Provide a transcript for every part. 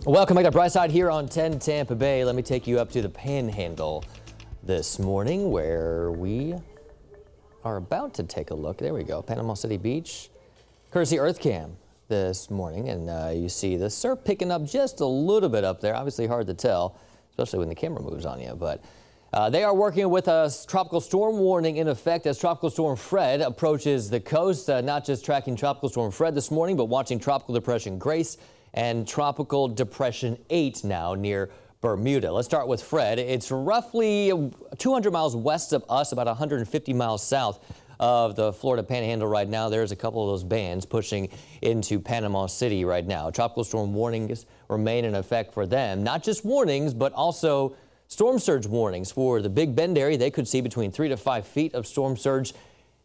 Welcome back to Brightside here on 10 Tampa Bay. Let me take you up to the Panhandle this morning where we are about to take a look. There we go, Panama City Beach, courtesy EarthCam this morning. And you see the surf picking up just a little bit up there. Obviously hard to tell, especially when the camera moves on you. But they are working with a tropical storm warning in effect as Tropical Storm Fred approaches the coast. Not just tracking Tropical Storm Fred this morning, but watching Tropical Depression Grace and Tropical Depression 8 now near Bermuda. Let's start with Fred. It's roughly 200 miles west of us, about 150 miles south of the Florida Panhandle right now. There's a couple of those bands pushing into Panama City right now. Tropical storm warnings remain in effect for them. Not just warnings, but also storm surge warnings for the Big Bend area. They could see between 3 to 5 feet of storm surge.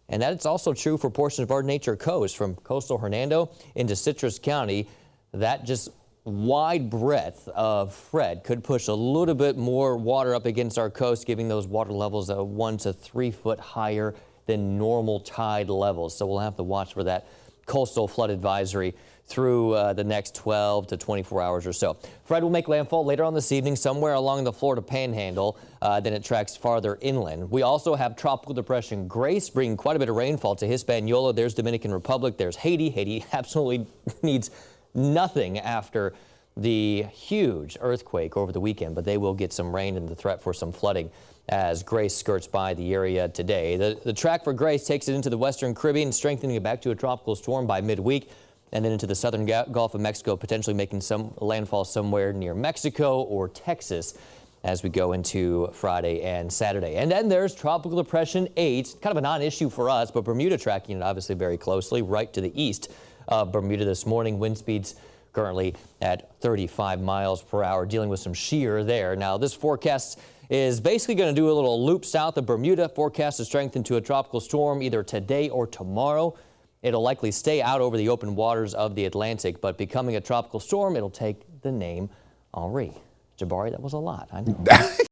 And that's also true for portions of our nature coast from coastal Hernando into Citrus County. That just wide breadth of Fred could push a little bit more water up against our coast, giving those water levels 1 to 3 foot higher than normal tide levels. So we'll have to watch for that coastal flood advisory through the next 12 to 24 hours or so. Fred will make landfall later on this evening somewhere along the Florida Panhandle. Then it tracks farther inland. We also have Tropical Depression Grace bringing quite a bit of rainfall to Hispaniola. There's Dominican Republic. There's Haiti. Haiti absolutely needs nothing after the huge earthquake over the weekend, but they will get some rain and the threat for some flooding as Grace skirts by the area today. The track for Grace takes it into the western Caribbean, strengthening it back to a tropical storm by midweek, and then into the southern Gulf of Mexico, potentially making some landfall somewhere near Mexico or Texas as we go into Friday and Saturday. And then there's Tropical Depression 8, kind of a non-issue for us, but Bermuda tracking it obviously very closely right to the east of Bermuda this morning. Wind speeds currently at 35 miles per hour, dealing with some shear there. Now, this forecast is basically going to do a little loop south of Bermuda. Forecast to strengthen to a tropical storm either today or tomorrow. It'll likely stay out over the open waters of the Atlantic, but becoming a tropical storm, it'll take the name Henri. Jabari, that was a lot, I know.